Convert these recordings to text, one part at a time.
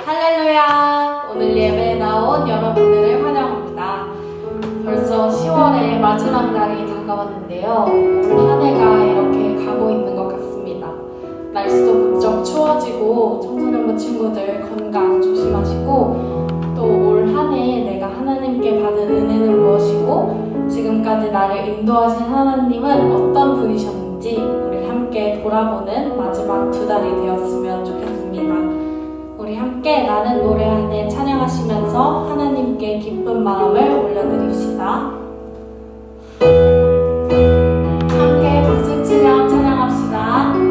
할렐루야! 오늘 예배에 나온 여러분들을 환영합니다. 벌써 10월의 마지막 날이 다가왔는데요. 올 한 해가 이렇게 가고 있는 것 같습니다. 날씨도 부쩍 추워지고 청소년부 친구들 건강 조심하시고 또 올 한 해 내가 하나님께 받은 은혜는 무엇이고 지금까지 나를 인도하신 하나님은 어떤 분이셨는지 우리 함께 돌아보는 마지막 두 달이 되었으면 좋겠습니다. 우리 함께 나는 노래하네 찬양하시면서 하나님께 기쁜 마음을 올려드립시다. 함께 박수치며 찬양합시다.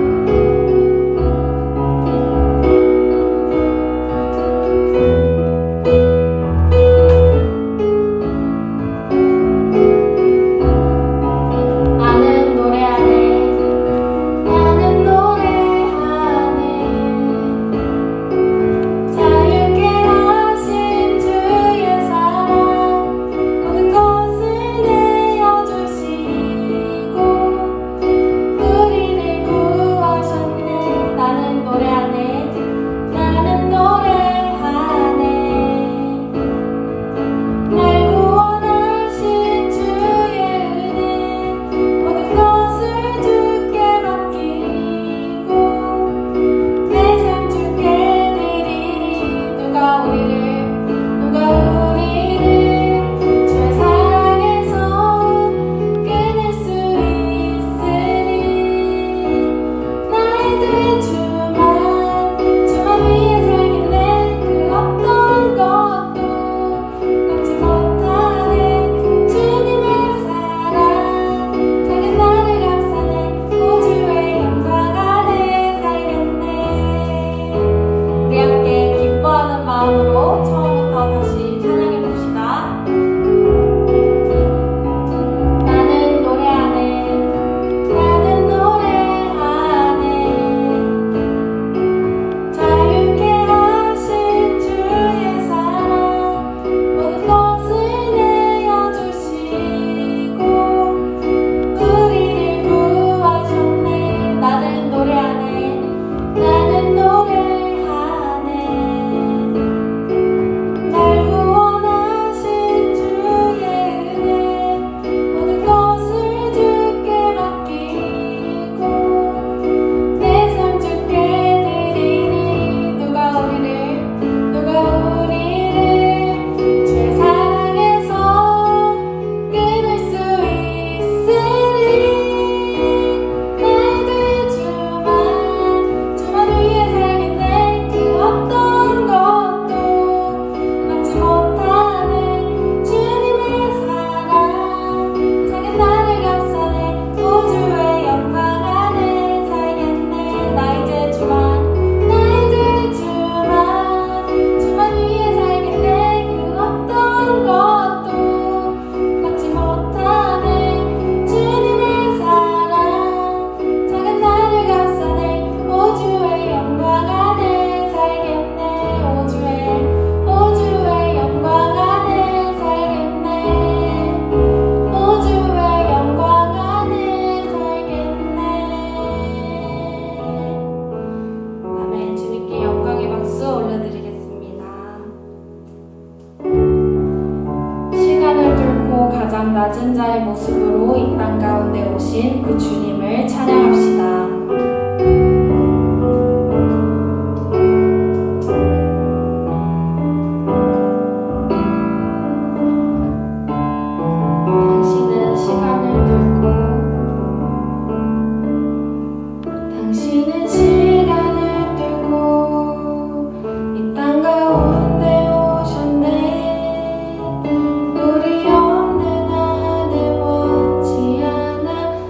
가장 낮은 자의 모습으로 이 땅 가운데 오신 그 주님을 찬양합시다.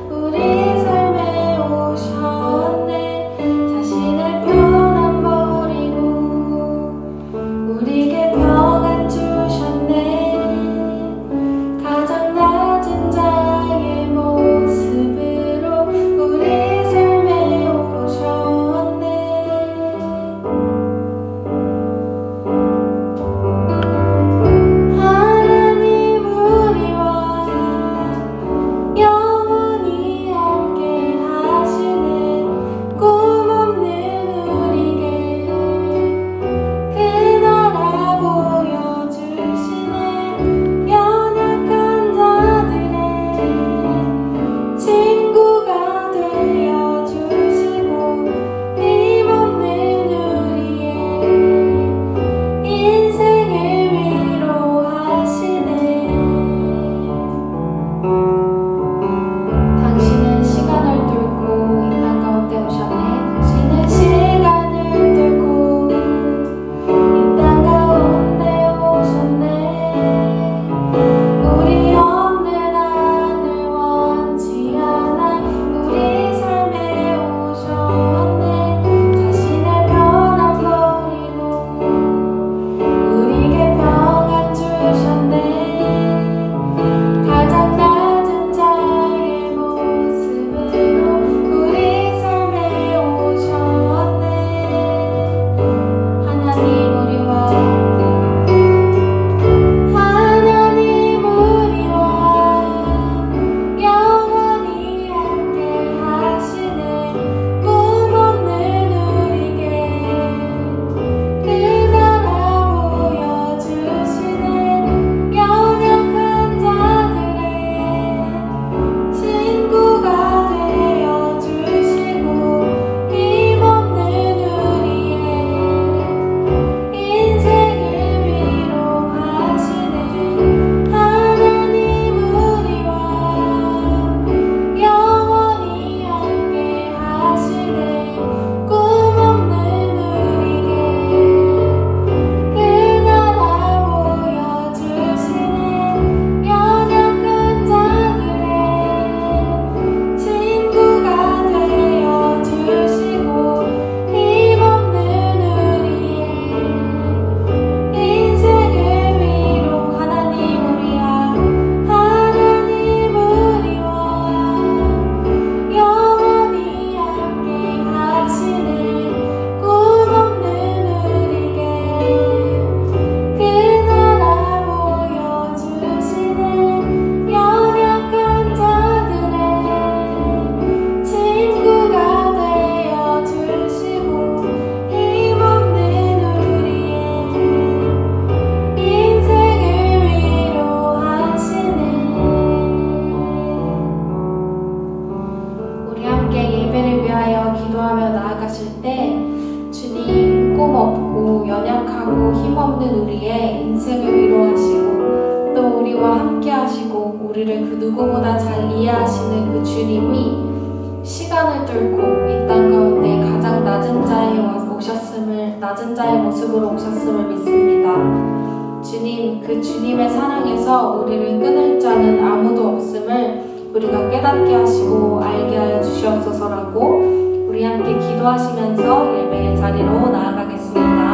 우리 삶에 오셔 연약하고 힘없는 우리의 인생을 위로하시고 또 우리와 함께 하시고 우리를 그 누구보다 잘 이해하시는 그 주님이 시간을 뚫고 이 땅 가운데 가장 낮은 자의 모습으로 오셨음을 믿습니다. 주님, 그 주님의 사랑에서 우리를 끊을 자는 아무도 없음을 우리가 깨닫게 하시고 알게 하여 주시옵소서라고 우리 함께 기도하시면서 예배의 자리로 나아가겠습니다.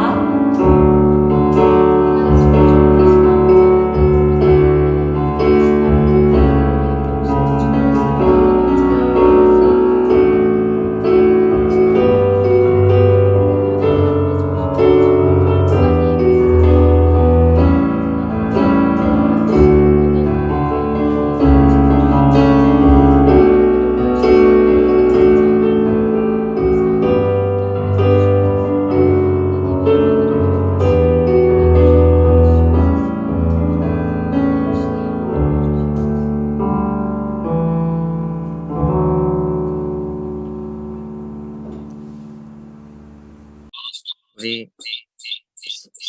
우리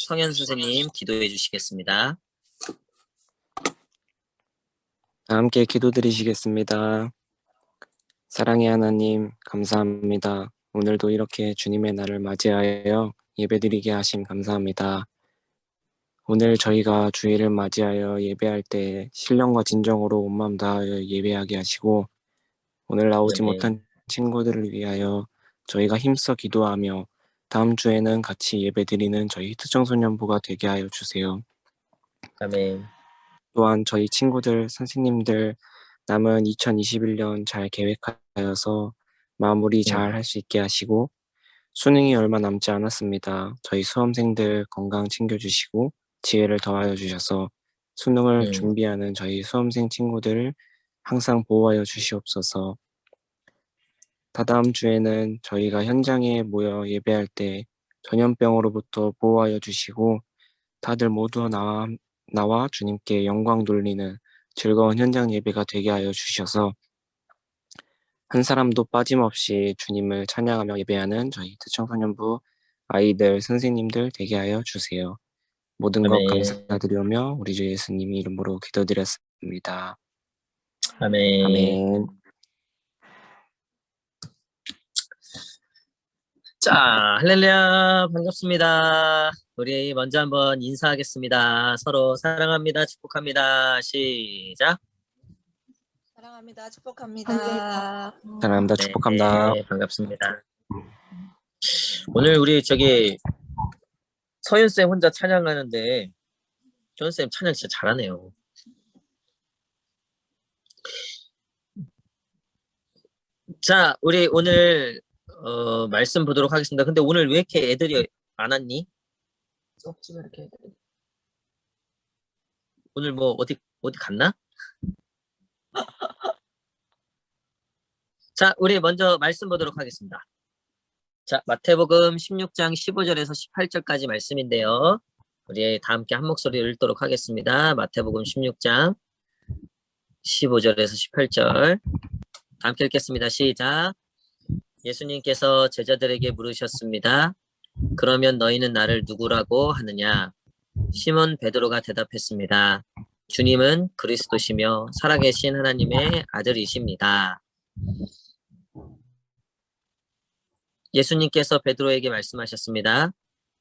성현 선생님 기도해 주시겠습니다. 함께 기도드리시겠습니다. 사랑의 하나님, 감사합니다. 오늘도 이렇게 주님의 날을 맞이하여 예배드리게 하심 감사합니다. 오늘 저희가 주일을 맞이하여 예배할 때 신령과 진정으로 온 마음 다하여 예배하게 하시고 오늘 나오지 아멘. 못한 친구들을 위하여 저희가 힘써 기도하며 다음 주에는 같이 예배드리는 저희 히트청소년부가 되게 하여 주세요. 아멘. 또한 저희 친구들, 선생님들 남은 2021년 잘 계획하여서 마무리 잘 할 수 있게 하시고 수능이 얼마 남지 않았습니다. 저희 수험생들 건강 챙겨주시고 지혜를 더하여 주셔서 수능을 준비하는 저희 수험생 친구들을 항상 보호하여 주시옵소서. 다다음 주에는 저희가 현장에 모여 예배할 때 전염병으로부터 보호하여 주시고 다들 모두 나와 주님께 영광 돌리는 즐거운 현장 예배가 되게 하여 주셔서 한 사람도 빠짐없이 주님을 찬양하며 예배하는 저희 히트청소년부 아이들, 선생님들 되게 하여 주세요. 모든 것 아멘. 감사드리며 우리 주 예수님 이름으로 기도드렸습니다. 아멘. 아멘. 자, 할렐루야, 반갑습니다. 우리 먼저 한번 인사하겠습니다. 서로 사랑합니다, 축복합니다. 시작. 사랑합니다. 축복합니다. 사랑합니다. 축복합니다. 네, 반갑습니다. 오늘 우리 서윤쌤 혼자 찬양하는데 서윤쌤 찬양 진짜 잘하네요. 자, 우리 오늘 말씀 보도록 하겠습니다. 근데 오늘 왜 이렇게 애들이 안 왔니? 없지만 이렇게 애들이. 오늘 뭐 어디 갔나? 자, 우리 먼저 말씀 보도록 하겠습니다. 자, 마태복음 16장 15절에서 18절까지 말씀인데요. 우리 다 함께 한 목소리를 읽도록 하겠습니다. 마태복음 16장 15절에서 18절 다 함께 읽겠습니다. 시작. 예수님께서 제자들에게 물으셨습니다. 그러면 너희는 나를 누구라고 하느냐? 시몬 베드로가 대답했습니다. 주님은 그리스도시며 살아계신 하나님의 아들이십니다. 예수님께서 베드로에게 말씀하셨습니다.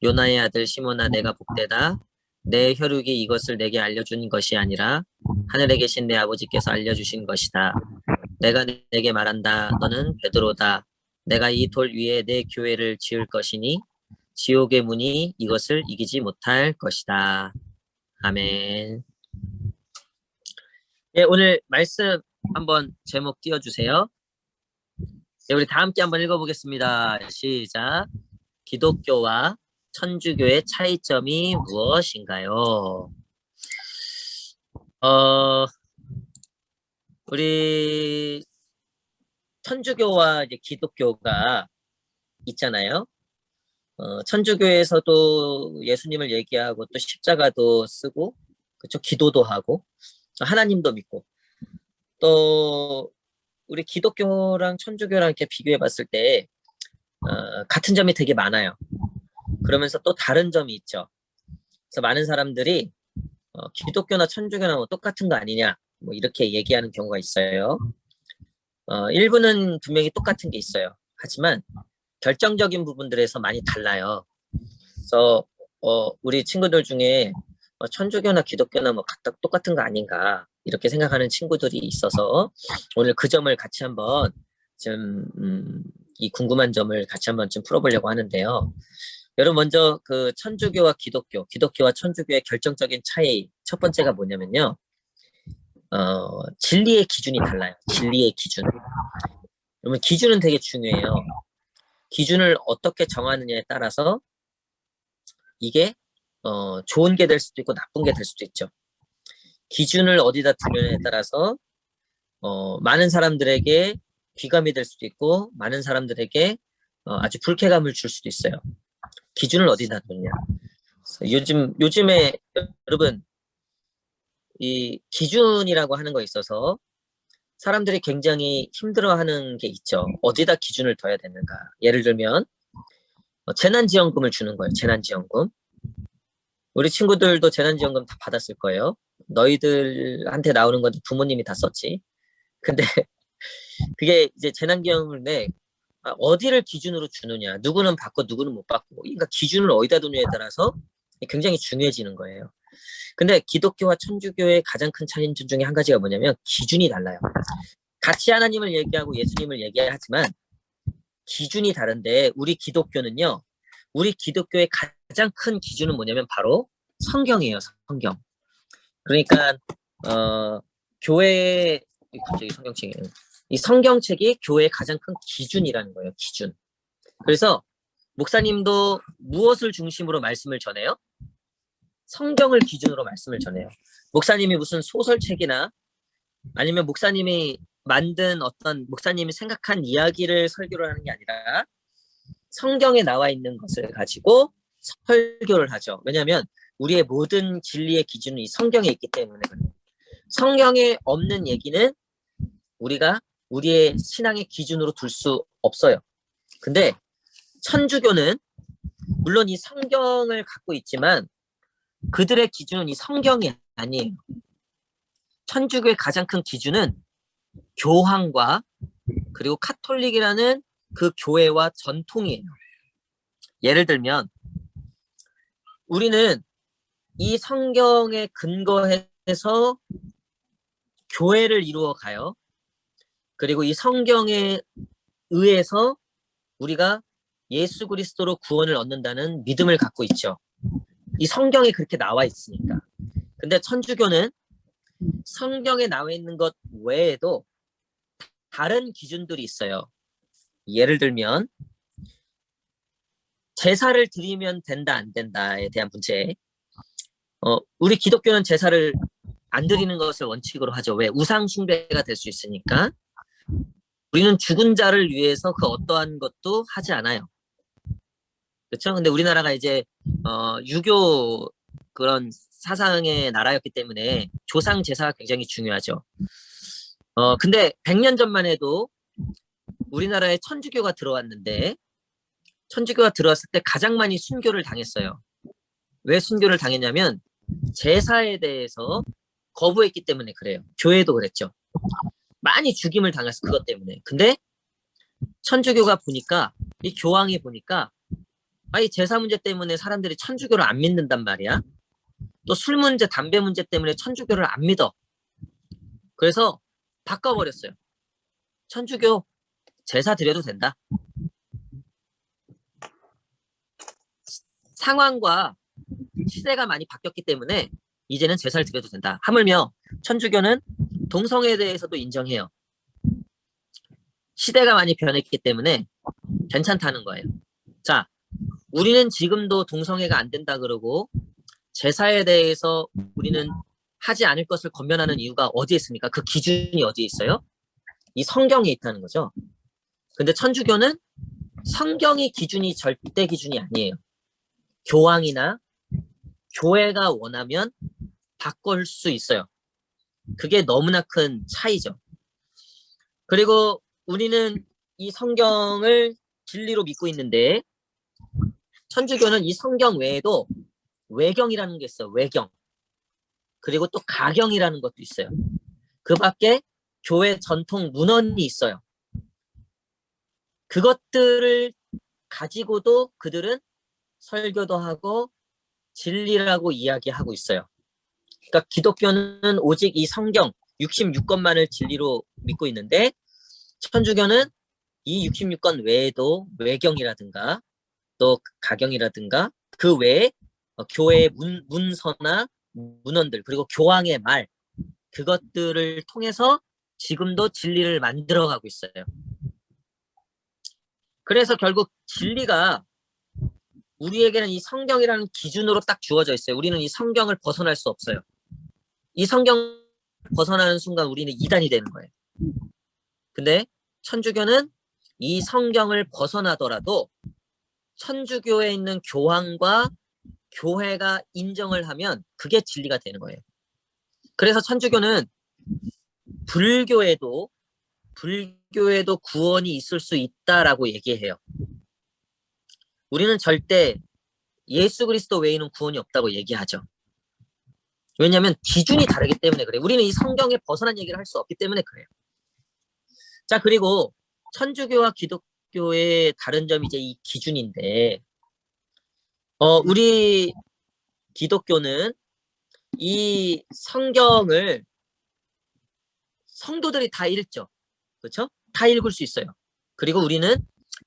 요나의 아들 시몬아, 내가 복되다. 내 혈육이 이것을 내게 알려준 것이 아니라 하늘에 계신 내 아버지께서 알려주신 것이다. 내가 내게 말한다. 너는 베드로다. 내가 이 돌 위에 내 교회를 지을 것이니 지옥의 문이 이것을 이기지 못할 것이다. 아멘. 예, 오늘 말씀 한번 제목 띄워주세요. 네, 우리 다 함께 한번 읽어보겠습니다. 시작. 기독교와 천주교의 차이점이 무엇인가요? 우리 천주교와 이제 기독교가 있잖아요. 천주교에서도 예수님을 얘기하고 또 십자가도 쓰고, 그렇죠? 기도도 하고, 하나님도 믿고, 또 우리 기독교랑 천주교랑 이렇게 비교해 봤을 때 같은 점이 되게 많아요. 그러면서 또 다른 점이 있죠. 그래서 많은 사람들이 기독교나 천주교나 뭐 똑같은 거 아니냐 뭐 이렇게 얘기하는 경우가 있어요. 일부는 분명히 똑같은 게 있어요. 하지만 결정적인 부분들에서 많이 달라요. 그래서 우리 친구들 중에 천주교나 기독교나 뭐 똑같은 거 아닌가 이렇게 생각하는 친구들이 있어서 오늘 그 점을 같이 한번 좀 이 궁금한 점을 같이 한번 좀 풀어보려고 하는데요. 여러분 먼저 그 천주교와 기독교와 천주교의 결정적인 차이 첫 번째가 뭐냐면요. 진리의 기준이 달라요. 진리의 기준. 그러면 기준은 되게 중요해요. 기준을 어떻게 정하느냐에 따라서 이게 좋은 게 될 수도 있고 나쁜 게 될 수도 있죠. 기준을 어디다 두느냐에 따라서 많은 사람들에게 귀감이 될 수도 있고 많은 사람들에게 아주 불쾌감을 줄 수도 있어요. 기준을 어디다 두느냐. 요즘에 여러분 이 기준이라고 하는 거에 있어서 사람들이 굉장히 힘들어하는 게 있죠. 어디다 기준을 둬야 되는가. 예를 들면 재난지원금을 주는 거예요. 재난지원금. 우리 친구들도 재난지원금 다 받았을 거예요. 너희들한테 나오는 건 부모님이 다 썼지. 근데 그게 이제 재난기금을 어디를 기준으로 주느냐. 누구는 받고 누구는 못 받고. 그러니까 기준을 어디다 두느냐에 따라서 굉장히 중요해지는 거예요. 근데 기독교와 천주교의 가장 큰 차이 중에 한 가지가 뭐냐면 기준이 달라요. 같이 하나님을 얘기하고 예수님을 얘기하지만 기준이 다른데 우리 기독교는요. 우리 기독교의 가장 큰 기준은 뭐냐면 바로 성경이에요. 성경. 그러니까 교회의 갑자기 성경책이에요. 이 성경책이 교회의 가장 큰 기준이라는 거예요. 기준. 그래서 목사님도 무엇을 중심으로 말씀을 전해요? 성경을 기준으로 말씀을 전해요. 목사님이 무슨 소설책이나 아니면 목사님이 만든 어떤 목사님이 생각한 이야기를 설교를 하는 게 아니라 성경에 나와 있는 것을 가지고 설교를 하죠. 왜냐하면 우리의 모든 진리의 기준은 이 성경에 있기 때문에 그래요. 성경에 없는 얘기는 우리가 우리의 신앙의 기준으로 둘 수 없어요. 근데 천주교는 물론 이 성경을 갖고 있지만 그들의 기준은 이 성경이 아니에요. 천주교의 가장 큰 기준은 교황과 그리고 카톨릭이라는 그 교회와 전통이에요. 예를 들면 우리는 이 성경에 근거해서 교회를 이루어 가요. 그리고 이 성경에 의해서 우리가 예수 그리스도로 구원을 얻는다는 믿음을 갖고 있죠. 이 성경에 그렇게 나와 있으니까. 근데 천주교는 성경에 나와 있는 것 외에도 다른 기준들이 있어요. 예를 들면 제사를 드리면 된다 안 된다에 대한 문제. 우리 기독교는 제사를 안 드리는 것을 원칙으로 하죠. 왜? 우상 숭배가 될 수 있으니까. 우리는 죽은 자를 위해서 그 어떠한 것도 하지 않아요. 그렇죠? 근데 우리나라가 이제 유교 그런 사상의 나라였기 때문에 조상 제사가 굉장히 중요하죠. 근데 100년 전만 해도 우리나라에 천주교가 들어왔는데 천주교가 들어왔을 때 가장 많이 순교를 당했어요. 왜 순교를 당했냐면 제사에 대해서 거부했기 때문에 그래요. 교회도 그랬죠. 많이 죽임을 당했어 그것 때문에. 근데 천주교가 보니까 이 교황이 보니까 이 제사 문제 때문에 사람들이 천주교를 안 믿는단 말이야. 또 술 문제, 담배 문제 때문에 천주교를 안 믿어. 그래서 바꿔버렸어요. 천주교 제사 드려도 된다. 상황과 시대가 많이 바뀌었기 때문에 이제는 제사를 드려도 된다. 하물며 천주교는 동성애에 대해서도 인정해요. 시대가 많이 변했기 때문에 괜찮다는 거예요. 자, 우리는 지금도 동성애가 안 된다 그러고 제사에 대해서 우리는 하지 않을 것을 권면하는 이유가 어디에 있습니까? 그 기준이 어디에 있어요? 이 성경에 있다는 거죠. 근데 천주교는 성경이 기준이 절대 기준이 아니에요. 교황이나 교회가 원하면 바꿀 수 있어요. 그게 너무나 큰 차이죠. 그리고 우리는 이 성경을 진리로 믿고 있는데 천주교는 이 성경 외에도 외경이라는 게 있어요. 외경. 그리고 또 가경이라는 것도 있어요. 그 밖에 교회 전통 문헌이 있어요. 그것들을 가지고도 그들은 설교도 하고 진리라고 이야기하고 있어요. 그러니까 기독교는 오직 이 성경 66권만을 진리로 믿고 있는데 천주교는 이 66권 외에도 외경이라든가 또 가경이라든가 그 외에 교회의 문서나 문헌들 그리고 교황의 말 그것들을 통해서 지금도 진리를 만들어가고 있어요. 그래서 결국 진리가 우리에게는 이 성경이라는 기준으로 딱 주어져 있어요. 우리는 이 성경을 벗어날 수 없어요. 이 성경을 벗어나는 순간 우리는 이단이 되는 거예요. 근데 천주교는 이 성경을 벗어나더라도 천주교에 있는 교황과 교회가 인정을 하면 그게 진리가 되는 거예요. 그래서 천주교는 불교에도 구원이 있을 수 있다라고 얘기해요. 우리는 절대 예수 그리스도 외에는 구원이 없다고 얘기하죠. 왜냐하면 기준이 다르기 때문에 그래요. 우리는 이 성경에 벗어난 얘기를 할 수 없기 때문에 그래요. 자, 그리고 천주교와 기독교의 다른 점이 이제 이 기준인데, 우리 기독교는 이 성경을 성도들이 다 읽죠. 그렇죠? 다 읽을 수 있어요. 그리고 우리는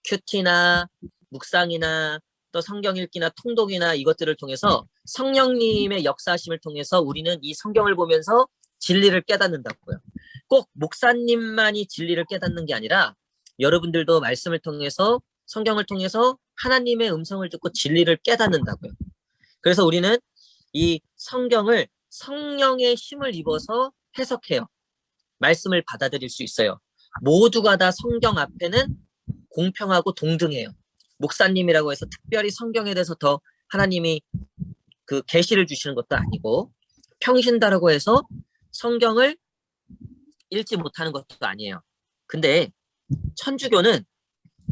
큐티나 묵상이나 또 성경 읽기나 통독이나 이것들을 통해서 성령님의 역사하심을 통해서 우리는 이 성경을 보면서 진리를 깨닫는다고요. 꼭 목사님만이 진리를 깨닫는 게 아니라 여러분들도 말씀을 통해서 성경을 통해서 하나님의 음성을 듣고 진리를 깨닫는다고요. 그래서 우리는 이 성경을 성령의 힘을 입어서 해석해요. 말씀을 받아들일 수 있어요. 모두가 다 성경 앞에는 공평하고 동등해요. 목사님이라고 해서 특별히 성경에 대해서 더 하나님이 그 계시를 주시는 것도 아니고 평신다라고 해서 성경을 읽지 못하는 것도 아니에요. 근데 천주교는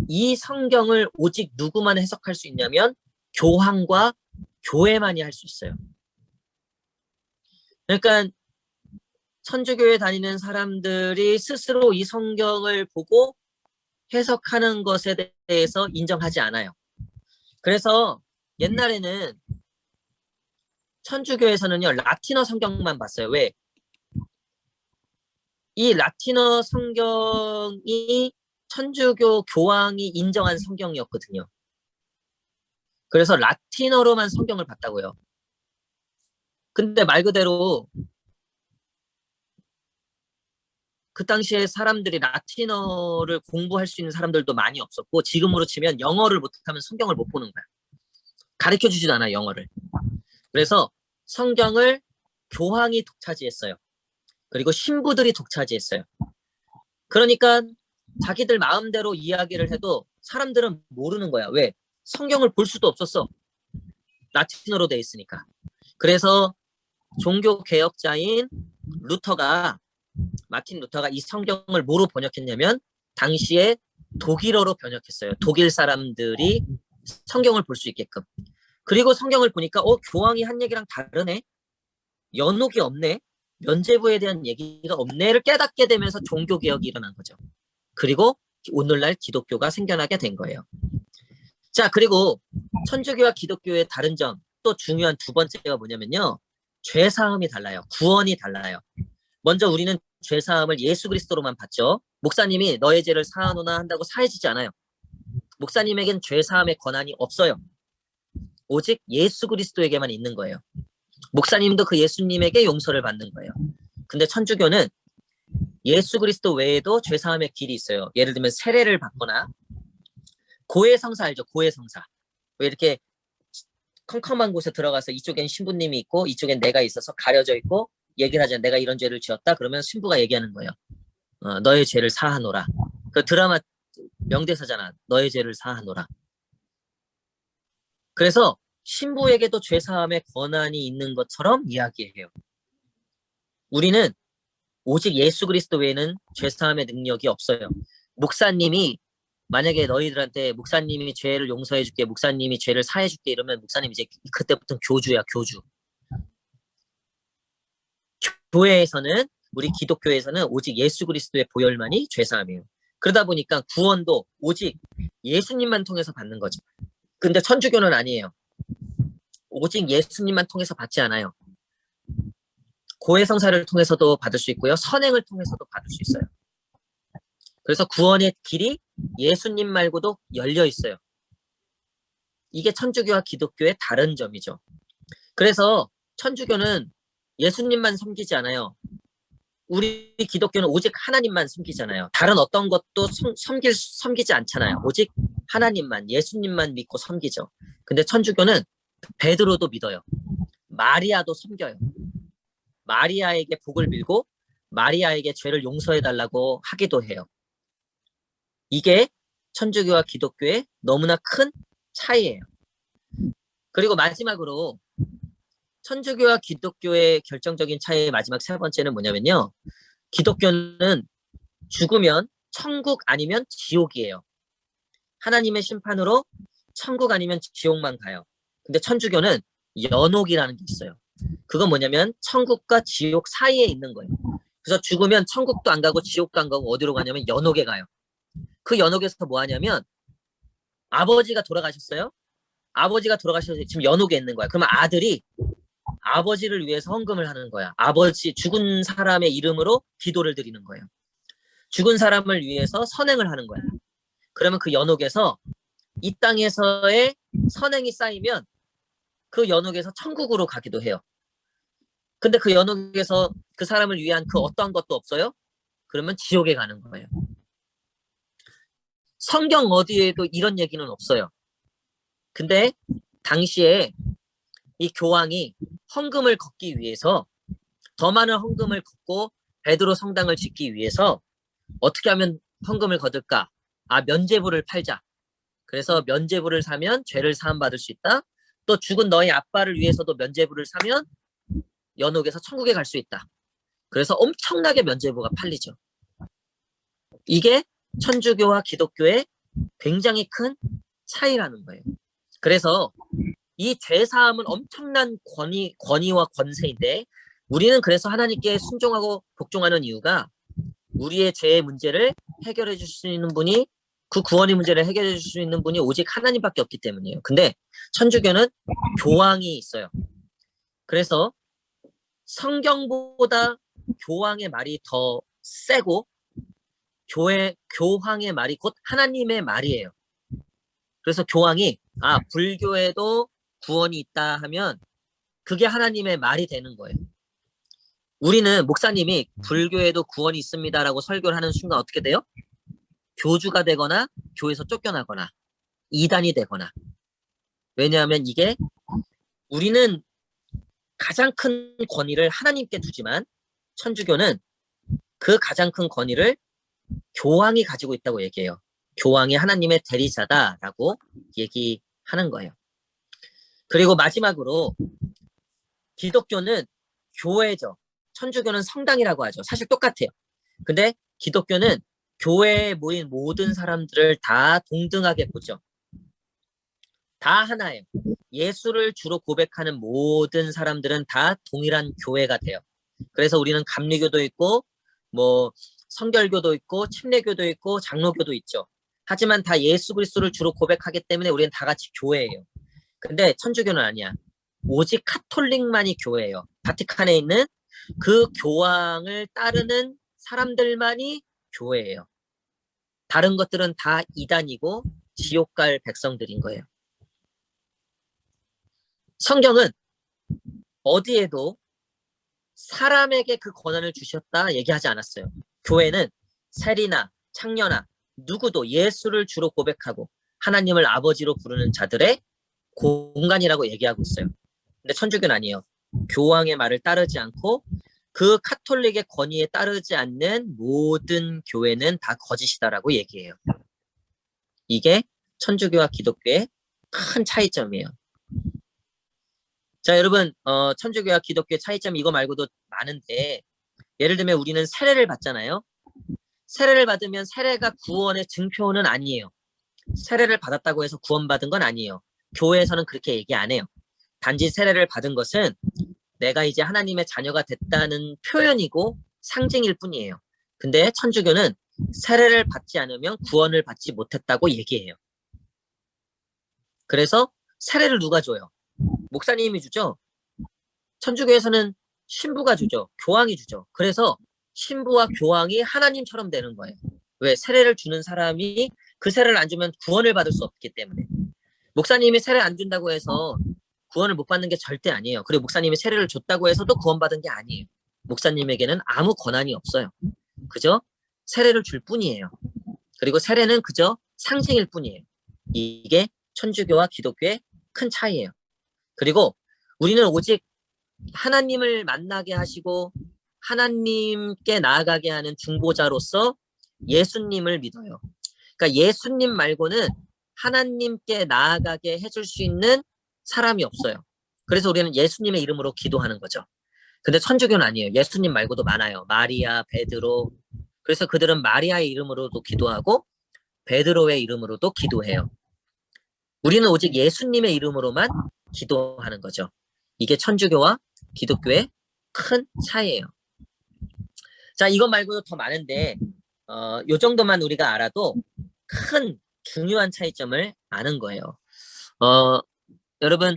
이 성경을 오직 누구만 해석할 수 있냐면 교황과 교회만이 할 수 있어요. 그러니까 천주교에 다니는 사람들이 스스로 이 성경을 보고 해석하는 것에 대해서 인정하지 않아요. 그래서 옛날에는 천주교에서는요, 라틴어 성경만 봤어요. 왜? 이 라틴어 성경이 천주교 교황이 인정한 성경이었거든요. 그래서 라틴어로만 성경을 봤다고요. 근데 말 그대로 그 당시에 사람들이 라틴어를 공부할 수 있는 사람들도 많이 없었고 지금으로 치면 영어를 못하면 성경을 못 보는 거야. 가르쳐주지도 않아 영어를. 그래서 성경을 교황이 독차지했어요. 그리고 신부들이 독차지했어요. 그러니까 자기들 마음대로 이야기를 해도 사람들은 모르는 거야. 왜? 성경을 볼 수도 없었어. 라틴어로 돼 있으니까. 그래서 종교 개혁자인 마틴 루터가 이 성경을 뭐로 번역했냐면 당시에 독일어로 번역했어요. 독일 사람들이 성경을 볼 수 있게끔. 그리고 성경을 보니까 교황이 한 얘기랑 다르네. 연옥이 없네. 면죄부에 대한 얘기가 없네를 깨닫게 되면서 종교개혁이 일어난 거죠. 그리고 오늘날 기독교가 생겨나게 된 거예요. 자, 그리고 천주교와 기독교의 다른 점, 또 중요한 두 번째가 뭐냐면요. 죄사함이 달라요. 구원이 달라요. 먼저 우리는 죄사함을 예수 그리스도로만 받죠. 목사님이 너의 죄를 사하노나 한다고 사해지지 않아요. 목사님에겐 죄사함의 권한이 없어요. 오직 예수 그리스도에게만 있는 거예요. 목사님도 그 예수님에게 용서를 받는 거예요. 근데 천주교는 예수 그리스도 외에도 죄사함의 길이 있어요. 예를 들면 세례를 받거나 고해성사 알죠? 고해성사. 왜 이렇게 컴컴한 곳에 들어가서 이쪽엔 신부님이 있고 이쪽엔 내가 있어서 가려져 있고 얘기를 하잖아. 내가 이런 죄를 지었다. 그러면 신부가 얘기하는 거예요. 너의 죄를 사하노라. 그 드라마 명대사잖아. 너의 죄를 사하노라. 그래서 신부에게도 죄사함의 권한이 있는 것처럼 이야기해요. 우리는 오직 예수 그리스도 외에는 죄사함의 능력이 없어요. 목사님이 만약에 너희들한테 목사님이 죄를 용서해 줄게, 목사님이 죄를 사해 줄게 이러면 목사님 이제 그때부터 교주야, 교주. 교회에서는, 우리 기독교에서는 오직 예수 그리스도의 보혈만이 죄사함이에요. 그러다 보니까 구원도 오직 예수님만 통해서 받는 거죠. 근데 천주교는 아니에요. 오직 예수님만 통해서 받지 않아요. 고해성사를 통해서도 받을 수 있고요. 선행을 통해서도 받을 수 있어요. 그래서 구원의 길이 예수님 말고도 열려 있어요. 이게 천주교와 기독교의 다른 점이죠. 그래서 천주교는 예수님만 섬기지 않아요. 우리 기독교는 오직 하나님만 섬기잖아요. 다른 어떤 것도 섬기지 않잖아요. 오직 하나님만, 예수님만 믿고 섬기죠. 근데 천주교는 베드로도 믿어요. 마리아도 섬겨요. 마리아에게 복을 빌고 마리아에게 죄를 용서해 달라고 하기도 해요. 이게 천주교와 기독교의 너무나 큰 차이예요. 그리고 마지막으로 천주교와 기독교의 결정적인 차이의 마지막 세 번째는 뭐냐면요. 기독교는 죽으면 천국 아니면 지옥이에요. 하나님의 심판으로 천국 아니면 지옥만 가요. 근데 천주교는 연옥이라는 게 있어요. 그건 뭐냐면 천국과 지옥 사이에 있는 거예요. 그래서 죽으면 천국도 안 가고 지옥도 안 가고 어디로 가냐면 연옥에 가요. 그 연옥에서 뭐 하냐면 아버지가 돌아가셨어요. 아버지가 돌아가셔서 지금 연옥에 있는 거야. 그러면 아들이 아버지를 위해서 헌금을 하는 거야. 아버지, 죽은 사람의 이름으로 기도를 드리는 거예요. 죽은 사람을 위해서 선행을 하는 거야. 그러면 그 연옥에서 이 땅에서의 선행이 쌓이면 그 연옥에서 천국으로 가기도 해요. 근데 그 연옥에서 그 사람을 위한 그 어떠한 것도 없어요? 그러면 지옥에 가는 거예요. 성경 어디에도 이런 얘기는 없어요. 근데 당시에 이 교황이 헌금을 걷기 위해서, 더 많은 헌금을 걷고 베드로 성당을 짓기 위해서 어떻게 하면 헌금을 거둘까? 면죄부를 팔자. 그래서 면죄부를 사면 죄를 사함받을 수 있다. 또 죽은 너희 아빠를 위해서도 면죄부를 사면 연옥에서 천국에 갈 수 있다. 그래서 엄청나게 면죄부가 팔리죠. 이게 천주교와 기독교의 굉장히 큰 차이라는 거예요. 그래서 이 죄사함은 엄청난 권위와 권세인데, 우리는 그래서 하나님께 순종하고 복종하는 이유가 우리의 죄의 문제를 해결해 줄 수 있는 분이, 그 구원의 문제를 해결해 줄 수 있는 분이 오직 하나님밖에 없기 때문이에요. 근데 천주교는 교황이 있어요. 그래서 성경보다 교황의 말이 더 세고 교황의 말이 곧 하나님의 말이에요. 그래서 교황이 불교에도 구원이 있다 하면 그게 하나님의 말이 되는 거예요. 우리는 목사님이 불교에도 구원이 있습니다라고 설교를 하는 순간 어떻게 돼요? 교주가 되거나 교회에서 쫓겨나거나 이단이 되거나. 왜냐하면 이게, 우리는 가장 큰 권위를 하나님께 두지만 천주교는 그 가장 큰 권위를 교황이 가지고 있다고 얘기해요. 교황이 하나님의 대리자다라고 얘기하는 거예요. 그리고 마지막으로 기독교는 교회죠. 천주교는 성당이라고 하죠. 사실 똑같아요. 근데 기독교는 교회에 모인 모든 사람들을 다 동등하게 보죠. 다 하나예요. 예수를 주로 고백하는 모든 사람들은 다 동일한 교회가 돼요. 그래서 우리는 감리교도 있고 성결교도 있고 침례교도 있고 장로교도 있죠. 하지만 다 예수 그리스도를 주로 고백하기 때문에 우리는 다 같이 교회예요. 근데 천주교는 아니야. 오직 카톨릭만이 교회예요. 바티칸에 있는 그 교황을 따르는 사람들만이 교회예요. 다른 것들은 다 이단이고 지옥 갈 백성들인 거예요. 성경은 어디에도 사람에게 그 권한을 주셨다 얘기하지 않았어요. 교회는 세리나 창녀나 누구도 예수를 주로 고백하고 하나님을 아버지로 부르는 자들의 공간이라고 얘기하고 있어요. 근데 천주교는 아니에요. 교황의 말을 따르지 않고 그 카톨릭의 권위에 따르지 않는 모든 교회는 다 거짓이다라고 얘기해요. 이게 천주교와 기독교의 큰 차이점이에요. 자, 여러분, 천주교와 기독교의 차이점 이거 말고도 많은데, 예를 들면 우리는 세례를 받잖아요. 세례를 받으면 세례가 구원의 증표는 아니에요. 세례를 받았다고 해서 구원받은 건 아니에요. 교회에서는 그렇게 얘기 안 해요. 단지 세례를 받은 것은 내가 이제 하나님의 자녀가 됐다는 표현이고 상징일 뿐이에요. 근데 천주교는 세례를 받지 않으면 구원을 받지 못했다고 얘기해요. 그래서 세례를 누가 줘요? 목사님이 주죠. 천주교에서는 신부가 주죠. 교황이 주죠. 그래서 신부와 교황이 하나님처럼 되는 거예요. 왜? 세례를 주는 사람이 그 세례를 안 주면 구원을 받을 수 없기 때문에. 목사님이 세례 안 준다고 해서 구원을 못 받는 게 절대 아니에요. 그리고 목사님이 세례를 줬다고 해서 또 구원받은 게 아니에요. 목사님에게는 아무 권한이 없어요. 그죠? 세례를 줄 뿐이에요. 그리고 세례는 그저 상징일 뿐이에요. 이게 천주교와 기독교의 큰 차이예요. 그리고 우리는 오직 하나님을 만나게 하시고 하나님께 나아가게 하는 중보자로서 예수님을 믿어요. 그러니까 예수님 말고는 하나님께 나아가게 해줄 수 있는 사람이 없어요. 그래서 우리는 예수님의 이름으로 기도하는 거죠. 근데 천주교는 아니에요. 예수님 말고도 많아요. 마리아, 베드로. 그래서 그들은 마리아의 이름으로도 기도하고 베드로의 이름으로도 기도해요. 우리는 오직 예수님의 이름으로만 기도하는 거죠. 이게 천주교와 기독교의 큰 차이예요. 자, 이것 말고도 더 많은데 요 정도만 우리가 알아도 큰 중요한 차이점을 아는 거예요. 여러분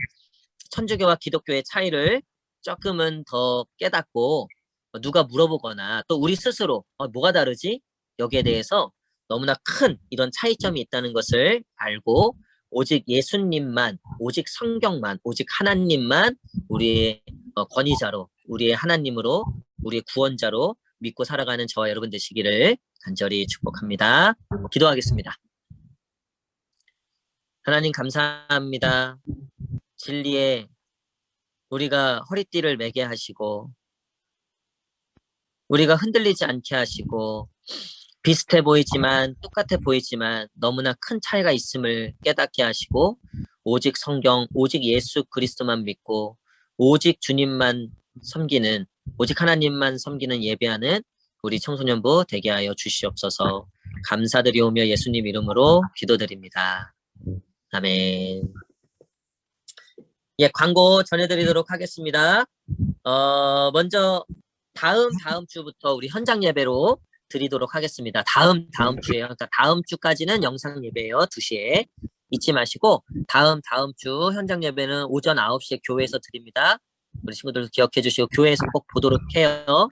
천주교와 기독교의 차이를 조금은 더 깨닫고 누가 물어보거나 또 우리 스스로 뭐가 다르지? 여기에 대해서 너무나 큰 이런 차이점이 있다는 것을 알고 오직 예수님만, 오직 성경만, 오직 하나님만 우리의 권위자로, 우리의 하나님으로, 우리의 구원자로 믿고 살아가는 저와 여러분 되시기를 간절히 축복합니다. 기도하겠습니다. 하나님 감사합니다. 진리에 우리가 허리띠를 매게 하시고 우리가 흔들리지 않게 하시고 비슷해 보이지만 똑같아 보이지만 너무나 큰 차이가 있음을 깨닫게 하시고 오직 성경, 오직 예수 그리스도만 믿고 오직 주님만 섬기는 오직 하나님만 섬기는 예배하는 우리 청소년부 되게 하여 주시옵소서. 감사드리오며 예수님 이름으로 기도드립니다. 아멘. 예, 광고 전해드리도록 하겠습니다. 먼저 다음 주부터 우리 현장 예배로 드리도록 하겠습니다. 다음 주에요. 그러니까 다음 주까지는 영상 예배예요. 2시에. 잊지 마시고 다음 주 현장 예배는 오전 9시에 교회에서 드립니다. 우리 친구들 기억해 주시고 교회에서 꼭 보도록 해요.